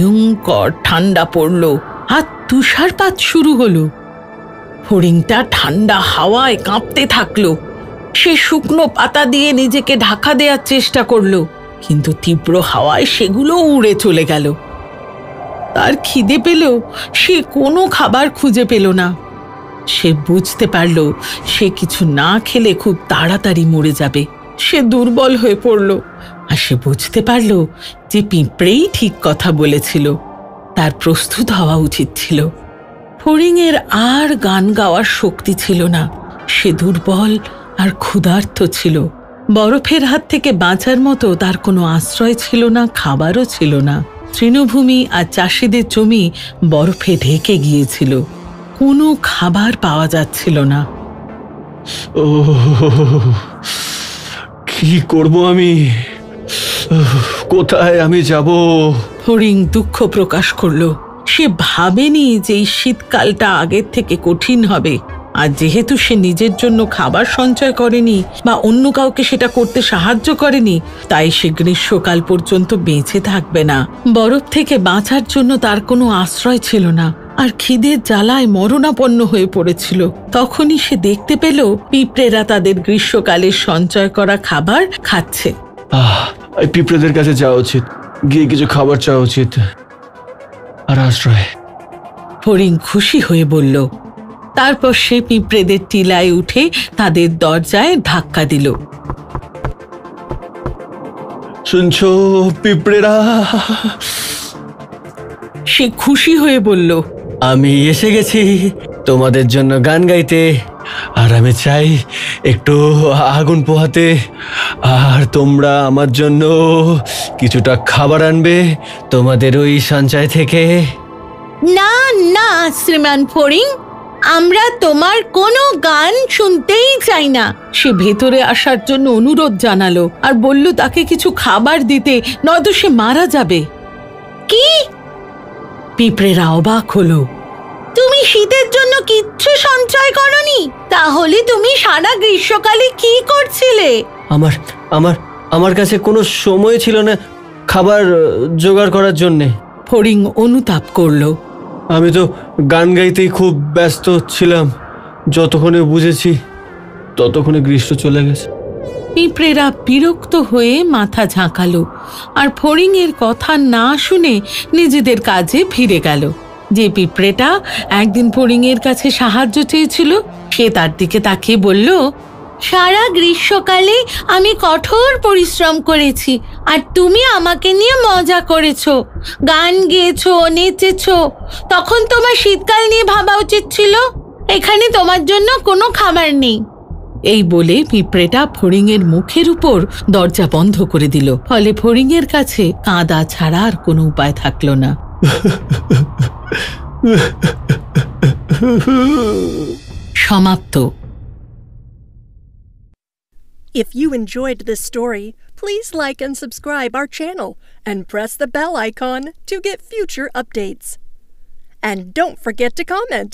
ভয়ঙ্কর ঠান্ডা পড়ল আর তুষারপাত শুরু হলো। হরিণটা ঠান্ডা হাওয়ায় কাঁপতে থাকলো। সে শুকনো পাতা দিয়ে নিজেকে ঢাকা দেওয়ার চেষ্টা করলো, কিন্তু তীব্র হাওয়ায় সেগুলো উড়ে চলে গেল। তার খিদে পেল, সে কোনো খাবার খুঁজে পেল না। সে বুঝতে পারল সে কিছু না খেলে খুব তাড়াতাড়ি মরে যাবে। সে দুর্বল হয়ে পড়ল, আর সে বুঝতে পারল যে পিঁপড়েই ঠিক কথা বলেছিল, তার প্রস্তুত হওয়া উচিত ছিল। ফড়িংয়ের আর গান গাওয়ার শক্তি ছিল না। সে দুর্বল আর ক্ষুধার্ত ছিল। বরফের হাত থেকে বাঁচার মতো তার কোনো আশ্রয় ছিল না, খাবারও ছিল না। তৃণভূমি আর চাষিদের জমি বরফে ঢেকে গিয়েছিল। কোনো খাবার পাওয়া যাচ্ছিল না। কি করব আমি? কোথায় আমি যাব? হরিণ দুঃখ প্রকাশ করলো। সে ভাবেনি যে এই শীতকালটা আগের থেকে কঠিন হবে, আর যেহেতু সে নিজের জন্য খাবার সঞ্চয় করেনি বা অন্য কাউকে সেটা করতে সাহায্য করেনি, তাই সে গ্রীষ্মকাল পর্যন্ত বেঁচে থাকবে না। বরফ থেকে বাঁচার জন্য তার কোনো আশ্রয় ছিল না, আর খিদের জ্বালায় মরণাপন্ন হয়ে পড়েছিল। তখনই সে দেখতে পেল পিঁপড়েরা তাদের গ্রীষ্মকালের সঞ্চয় করা খাবার খাচ্ছে। এই পিঁপড়েদের কাছে যাওয়া উচিত, গিয়ে কিছু খাবার চাওয়া উচিত আর আশ্রয়। হরিণ খুশি হয়ে বলল। তারপর সে পিঁপড়েদের টিলায় উঠে তাদের দরজায় ধাক্কা দিল। শুনছো পিঁপড়েরা? সে খুশি হয়ে বলল, আমি এসে গেছি তোমাদের জন্য গান গাইতে, আর আমি চাই একটু আগুন পোহাতে, আর তোমরা আমার জন্য কিছুটা খাবার আনবে তোমাদের ওই সঞ্চয় থেকে। না না শ্রীমান ফড়িং, আমরা তোমার কোনো গান শুনতেই চাই না। সে ভেতরে আসার জন্য অনুরোধ জানালো আর বলল তাকে কিছু খাবার দিতে, নয়তো সে মারা যাবে। কি? পিঁপড়েরা অবাক হলো। তুমি শীতের জন্য কিচ্ছু সঞ্চয় করনি? তাহলে তুমি সারা গ্রীষ্মকালে কি করছিলে? আমার আমার আমার কাছে কোনো সময় ছিল না খাবার জোগাড় করার জন্যে। ফড়িং অনুতাপ করলো। আমি তো গান গাইতেই খুব ব্যস্ত ছিলাম। যতক্ষণে বুঝেছি ততক্ষণে গ্রীষ্ম চলে গেছে। পিঁপড়েরা বিরক্ত হয়ে মাথা ঝাঁকালো আর ফড়িংয়ের কথা না শুনে নিজেদের কাজে ফিরে গেল। যে পিঁপড়েটা একদিন ফড়িংয়ের কাছে সাহায্য চেয়েছিল, সে তার দিকে তাকিয়ে বলল, সারা গ্রীষ্মকালে আমি কঠোর পরিশ্রম করেছি, আর তুমি আমাকে নিয়ে মজা করেছো, গান গেয়েছো, নেচেছো। তখন তোমার শীতকাল নিয়ে ভাবা উচিত ছিল। এখানে তোমার জন্য কোনো খাবার নেই। এই বলে পিঁপড়েটা ফড়িংয়ের মুখের উপর দরজা বন্ধ করে দিল। ফলে ফড়িংয়ের কাছে কাঁদা ছাড়া আর কোনো উপায় থাকলো না। সমাপ্ত। If you enjoyed this story, please like and subscribe our channel and press the bell icon to get future updates. And don't forget to comment.